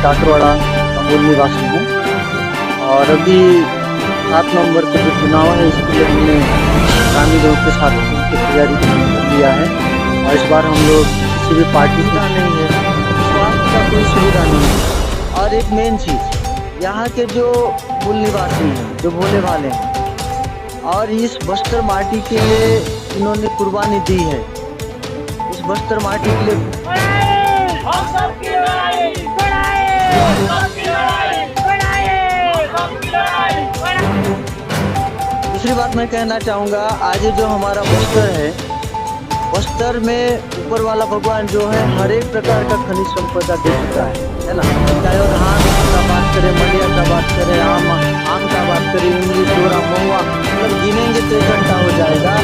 काकरवाड़ा का मूल निवासी हूँ और अभी 7 नवंबर का जो चुनाव है इसके लिए हमने ग्रामीणों के साथ मिलकर तैयारी कर लिया है। और इस बार हम लोग किसी भी पार्टी का नहीं है, स्वास्थ्य का कोई सुविधा नहीं है। और एक मेन चीज़, यहाँ के जो मूल निवासी हैं, जो भोले भाले हैं, और इस बस्तर माटी के लिए इन्होंने कुर्बानी दी है। इस बस्तर माटी के लिए दूसरी बात मैं कहना चाहूँगा, आज जो हमारा बस्तर है, बस्तर में ऊपर वाला भगवान जो है हर एक प्रकार का खनिज संपदा दे चुका है ना। चाहे वो धान का बात करें, मलिया का बात करें, आम का बात करें, इमली, डोरा, महुआ, मतलब गिनेंगे तो 1 घंटा हो जाएगा।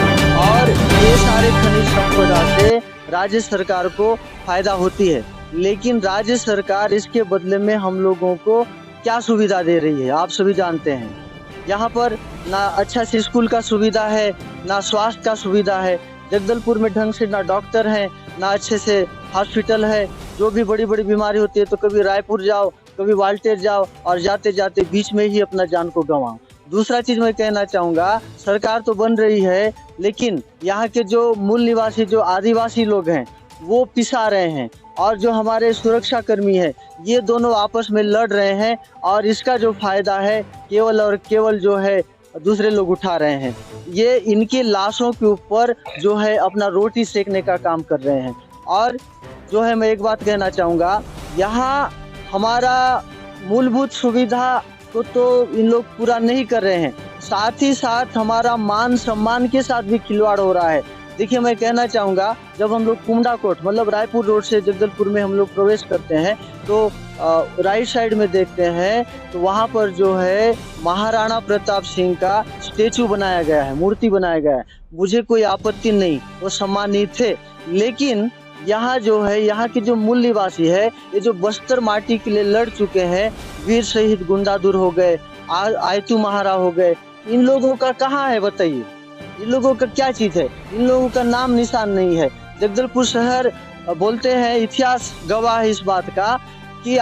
और ये सारे खनिज संपदा से राज्य सरकार को फायदा होती है, लेकिन राज्य सरकार इसके बदले में हम लोगों को क्या सुविधा दे रही है आप सभी जानते हैं। यहाँ पर ना अच्छा से स्कूल का सुविधा है, ना स्वास्थ्य का सुविधा है। जगदलपुर में ढंग से ना डॉक्टर हैं, ना अच्छे से हॉस्पिटल है। जो भी बड़ी बड़ी बीमारी होती है तो कभी रायपुर जाओ, कभी वाल्टेर जाओ, और जाते जाते बीच में ही अपना जान को गंवाओ। दूसरा चीज़ मैं कहना चाहूँगा, सरकार तो बन रही है, लेकिन यहाँ के जो मूल निवासी, जो आदिवासी लोग हैं, वो पिसा रहे हैं। और जो हमारे सुरक्षा कर्मी है, ये दोनों आपस में लड़ रहे हैं, और इसका जो फायदा है केवल और केवल जो है दूसरे लोग उठा रहे हैं। ये इनकी लाशों के ऊपर जो है अपना रोटी सेकने का काम कर रहे हैं। और जो है मैं एक बात कहना चाहूँगा, यहाँ हमारा मूलभूत सुविधा को तो इन लोग पूरा नहीं कर रहे हैं, साथ ही साथ हमारा मान सम्मान के साथ भी खिलवाड़ हो रहा है। देखिए, मैं कहना चाहूँगा, जब हम लोग कुमड़ा कोट मतलब रायपुर रोड से जगदलपुर में हम लोग प्रवेश करते हैं तो राइट साइड में देखते हैं तो वहाँ पर जो है महाराणा प्रताप सिंह का स्टेचू बनाया गया है, मूर्ति बनाया गया है। मुझे कोई आपत्ति नहीं, वो सम्मानित थे। लेकिन यहाँ जो है, यहाँ के जो मूल निवासी है, ये जो बस्तर माटी के लिए लड़ चुके हैं, वीर शहीद गुंडादुर हो गए, आयतू महारा हो गए, इन लोगों का कहाँ है बताइए? इन लोगों का क्या चीज है? इन लोगों का नाम निशान नहीं है। जगदलपुर शहर बोलते हैं, इतिहास गवाह है इस बात का कि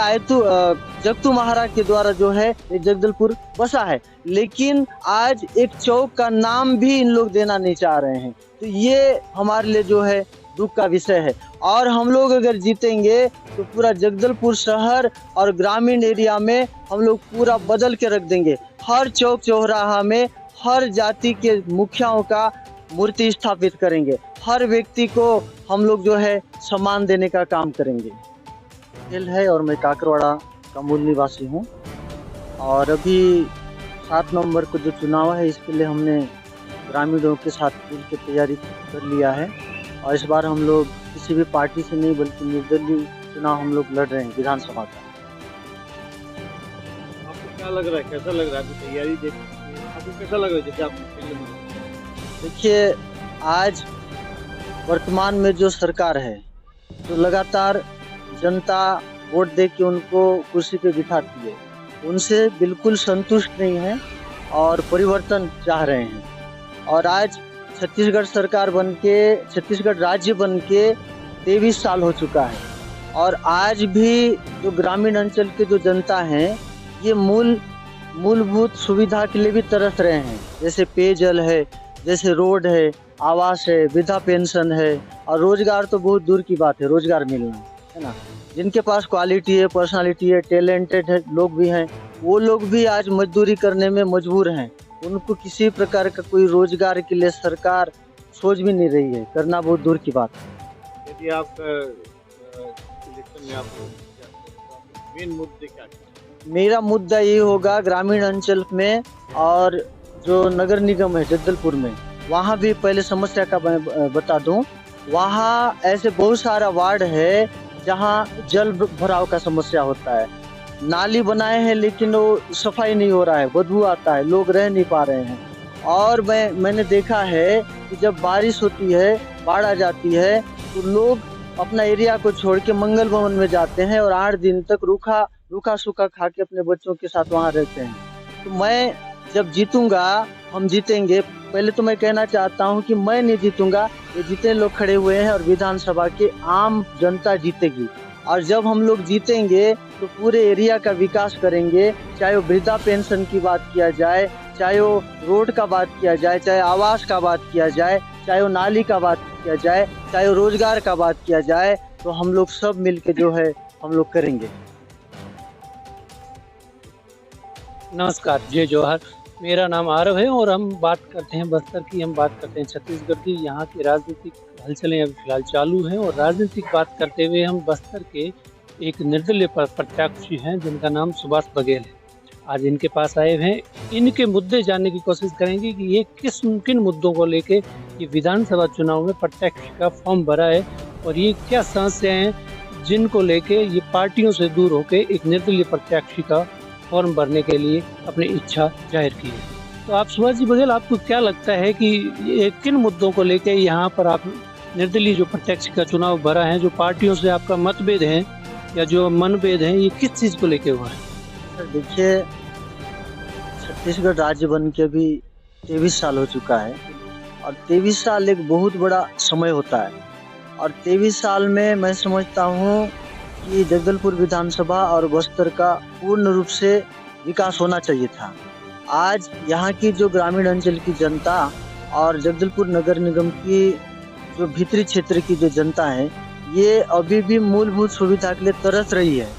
जगतू महाराज के द्वारा जो है जगदलपुर बसा है, लेकिन आज एक चौक का नाम भी इन लोग देना नहीं चाह रहे हैं। तो ये हमारे लिए जो है दुख का विषय है। और हम लोग अगर जीतेंगे तो पूरा जगदलपुर शहर और ग्रामीण एरिया में हम लोग पूरा बदल के रख देंगे। हर चौक चौराहा में हर जाति के मुखियाओं का मूर्ति स्थापित करेंगे। हर व्यक्ति को हम लोग जो है सम्मान देने का काम करेंगे। खेल है और मैं काकरवाड़ा का मूल निवासी हूँ। और अभी 7 नवंबर को जो चुनाव है इसके लिए हमने ग्रामीणों के साथ मिलकर तैयारी कर लिया है। और इस बार हम लोग किसी भी पार्टी से नहीं बल्कि निर्दलीय चुनाव हम लोग लड़ रहे हैं विधानसभा का। आपको क्या लग रहा है, कैसा लग रहा है तैयारी देख आपको कैसा लग रहा है जैसे आप? देखिए, आज वर्तमान में जो सरकार है, तो लगातार जनता वोट दे के उनको कुर्सी पे बिठाती है, उनसे बिल्कुल संतुष्ट नहीं है और परिवर्तन चाह रहे हैं। और आज छत्तीसगढ़ सरकार बन के, छत्तीसगढ़ राज्य बन के 23 साल हो चुका है, और आज भी जो ग्रामीण अंचल के जो जनता हैं, ये मूलभूत सुविधा के लिए भी तरस रहे हैं। जैसे पेयजल है, जैसे रोड है, आवास है, वृद्धा पेंशन है, और रोजगार तो बहुत दूर की बात है, रोजगार मिलना, है ना। जिनके पास क्वालिटी है, पर्सनालिटी है, टैलेंटेड है लोग भी हैं, वो लोग भी आज मजदूरी करने में मजबूर हैं। उनको किसी प्रकार का कोई रोजगार के लिए सरकार सोच भी नहीं रही है, करना बहुत दूर की बात है। यदि आप इलेक्शन में आप मेन मुद्दे क्या? मेरा मुद्दा ये होगा, ग्रामीण अंचल में और जो नगर निगम है जगदलपुर में, वहाँ भी पहले समस्या का मैं बता दूं, वहाँ ऐसे बहुत सारा वार्ड है जहाँ जल भराव का समस्या होता है। नाली बनाए हैं लेकिन वो सफाई नहीं हो रहा है, बदबू आता है, लोग रह नहीं पा रहे हैं। और मैंने देखा है कि जब बारिश होती है, बाढ़ आ जाती है, तो लोग अपना एरिया को छोड़ के मंगल भवन में जाते हैं और 8 दिन तक रूखा सूखा खा के अपने बच्चों के साथ वहाँ रहते हैं। तो मैं जब जीतूंगा, हम जीतेंगे, पहले तो मैं कहना चाहता हूँ कि मैं नहीं जीतूंगा, ये जितने लोग खड़े हुए हैं और विधानसभा के आम जनता जीतेगी। और जब हम लोग जीतेंगे तो पूरे एरिया का विकास करेंगे, चाहे वो वृद्धा पेंशन की बात किया जाए, चाहे वो रोड का बात किया जाए, चाहे आवास का बात किया जाए, चाहे वो नाली का बात किया जाए, चाहे वो रोजगार का बात किया जाए, तो हम लोग सब मिलके जो है हम लोग करेंगे। नमस्कार, जय जवाहर। मेरा नाम आरव है और हम बात करते हैं बस्तर की, हम बात करते हैं छत्तीसगढ़ की। यहाँ की राजनीतिक हलचलें अभी फिलहाल चालू हैं और राजनीतिक बात करते हुए हम बस्तर के एक निर्दलीय प्रत्याशी हैं जिनका नाम सुभाष बघेल है। आज इनके पास आए हैं, इनके मुद्दे जानने की कोशिश करेंगे कि ये किन मुद्दों को लेके ये विधानसभा चुनाव में प्रत्याशी का फॉर्म भरा है और ये क्या समस्याएं हैं जिनको लेके ये पार्टियों से दूर होके एक निर्दलीय प्रत्याशी का फॉर्म भरने के लिए अपनी इच्छा जाहिर की है। तो आप सुभाष जी बघेल, आपको क्या लगता है कि ये किन मुद्दों को लेके यहाँ पर आप निर्दलीय जो प्रत्याशी का चुनाव भरा है, जो पार्टियों से आपका मतभेद है या जो मनभेद है, ये किस चीज़ को लेके हुआ है? सर देखिए, छत्तीसगढ़ राज्य बन के भी 23 साल हो चुका है और 23 साल एक बहुत बड़ा समय होता है और 23 साल में मैं समझता हूँ कि जगदलपुर विधानसभा और बस्तर का पूर्ण रूप से विकास होना चाहिए था। आज यहाँ की जो ग्रामीण अंचल की जनता और जगदलपुर नगर निगम की जो भीतरी क्षेत्र की जो जनता है, ये अभी भी मूलभूत सुविधा के लिए तरस रही है,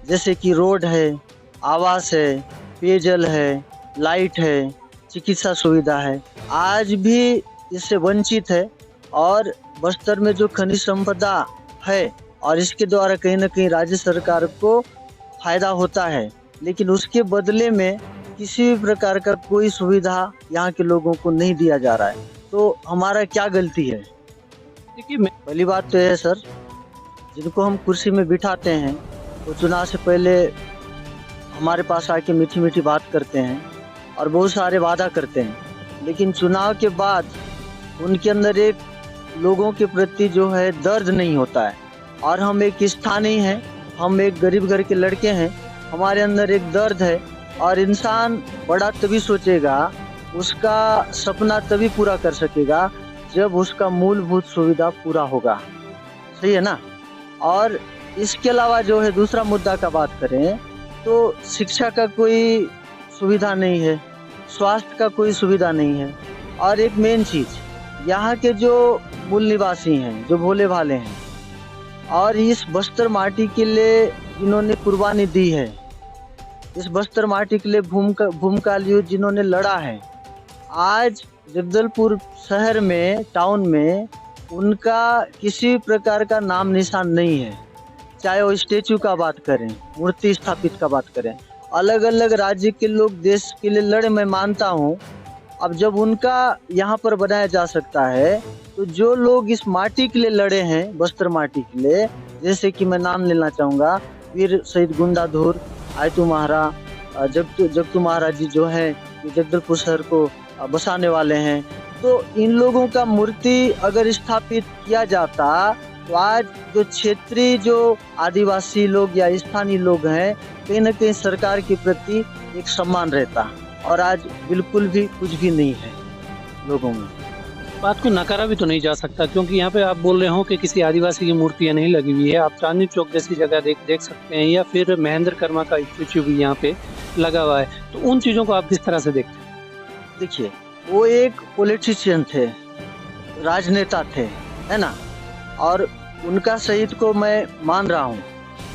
जैसे कि रोड है, आवास है, पेयजल है, लाइट है, चिकित्सा सुविधा है, आज भी इससे वंचित है। और बस्तर में जो खनिज संपदा है और इसके द्वारा कहीं ना कहीं राज्य सरकार को फायदा होता है, लेकिन उसके बदले में किसी भी प्रकार का कोई सुविधा यहाँ के लोगों को नहीं दिया जा रहा है। तो हमारा क्या गलती है? देखिए, पहली बात तो है सर, जिनको हम कुर्सी में बिठाते हैं वो चुनाव से पहले हमारे पास आके मीठी मीठी बात करते हैं और बहुत सारे वादा करते हैं, लेकिन चुनाव के बाद उनके अंदर एक लोगों के प्रति जो है दर्द नहीं होता है। और हम एक स्थानीय हैं, हम एक गरीब घर के लड़के हैं, हमारे अंदर एक दर्द है और इंसान बड़ा तभी सोचेगा, उसका सपना तभी पूरा कर सकेगा जब उसका मूलभूत सुविधा पूरा होगा। सही है ना? और इसके अलावा जो है दूसरा मुद्दा का बात करें तो शिक्षा का कोई सुविधा नहीं है, स्वास्थ्य का कोई सुविधा नहीं है और एक मेन चीज़, यहाँ के जो मूल निवासी हैं, जो भोले भाले हैं और इस बस्तर माटी के लिए जिन्होंने कुर्बानी दी है, इस बस्तर माटी के लिए भूमकाल युद्ध जिन्होंने लड़ा है, आज जगदलपुर शहर में, टाउन में उनका किसी प्रकार का नाम निशान नहीं है। चाहे वो स्टेचू का बात करें, मूर्ति स्थापित का बात करें, अलग अलग राज्य के लोग देश के लिए लड़े, मैं मानता हूँ। अब जब उनका यहाँ पर बनाया जा सकता है तो जो लोग इस माटी के लिए लड़े हैं, बस्तर माटी के लिए, जैसे कि मैं नाम लेना चाहूँगा, वीर शहीद गुंडाधुर, आयतू महाराज, जगतू महाराज जी जो हैं, ये जगदलपुर शहर को बसाने वाले हैं, तो इन लोगों का मूर्ति अगर स्थापित किया जाता तो आज जो क्षेत्रीय जो आदिवासी लोग या स्थानीय लोग हैं, कहीं न कहीं सरकार के प्रति एक सम्मान रहता, और आज बिल्कुल भी कुछ भी नहीं है लोगों में। बात को नकारा भी तो नहीं जा सकता, क्योंकि यहाँ पे आप बोल रहे हो कि किसी आदिवासी की मूर्तियाँ नहीं लगी हुई है। आप चांदनी चौक जैसी जगह देख सकते हैं, या फिर महेंद्र कर्मा का स्टेचू भी यहाँ पे लगा हुआ है। तो उन चीज़ों को आप किस तरह से देखते हैं? देखिए, वो एक पॉलिटिशियन थे, राजनेता थे, है ना, और उनका शहीद को मैं मान रहा हूँ,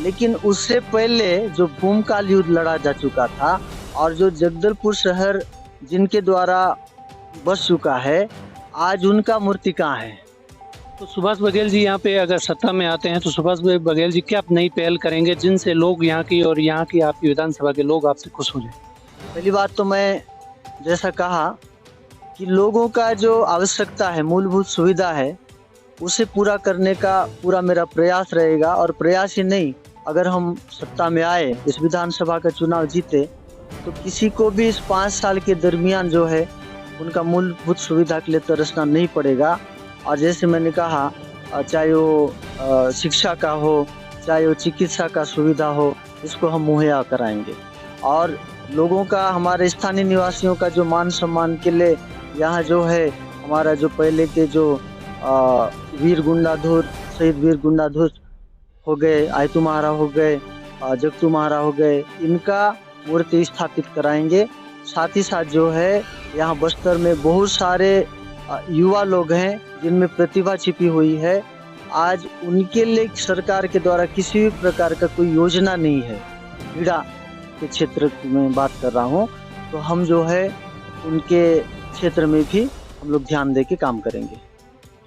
लेकिन उससे पहले जो भूमकाल युद्ध लड़ा जा चुका था और जो जगदलपुर शहर जिनके द्वारा बस चुका है, आज उनका मूर्ति कहाँ है? तो सुभाष बघेल जी यहाँ पे अगर सत्ता में आते हैं तो सुभाष बघेल जी क्या नई पहल करेंगे जिनसे लोग यहाँ की और यहाँ की आपकी विधानसभा के लोग आपसे खुश हो जाए? पहली बात तो मैं जैसा कहा कि लोगों का जो आवश्यकता है, मूलभूत सुविधा है, उसे पूरा करने का पूरा मेरा प्रयास रहेगा। और प्रयास ही नहीं, अगर हम सत्ता में आए, इस विधानसभा का चुनाव जीते, तो किसी को भी इस 5 साल के दरमियान जो है उनका मूलभूत सुविधा के लिए तरसना नहीं पड़ेगा। और जैसे मैंने कहा, चाहे वो शिक्षा का हो, चाहे वो चिकित्सा का सुविधा हो, इसको हम मुहैया कराएंगे। और लोगों का, हमारे स्थानीय निवासियों का जो मान सम्मान के लिए यहाँ जो है हमारा जो पहले के जो वीर गुंडाधुर, शहीद वीर गुंडाधुर हो गए, आयतु महाराज हो गए, जगतू महाराज हो गए, इनका मूर्ति स्थापित कराएंगे। साथ ही साथ जो है यहाँ बस्तर में बहुत सारे युवा लोग हैं जिनमें प्रतिभा छिपी हुई है। आज उनके लिए सरकार के द्वारा किसी भी प्रकार का कोई योजना नहीं है। क्रीड़ा के क्षेत्र की मैं बात कर रहा हूँ, तो हम जो है उनके क्षेत्र में भी हम लोग ध्यान दे के काम करेंगे।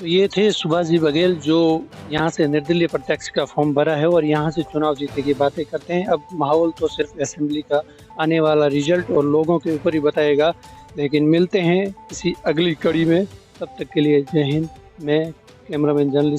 तो ये थे सुभाष जी बघेल, जो यहाँ से निर्दलीय प्रत्याशी का फॉर्म भरा है और यहाँ से चुनाव जीतने की बातें करते हैं। अब माहौल तो सिर्फ असेंबली का आने वाला रिजल्ट और लोगों के ऊपर ही बताएगा, लेकिन मिलते हैं किसी अगली कड़ी में। तब तक के लिए जय हिंद। मैं कैमरामैन जर्नलिस्ट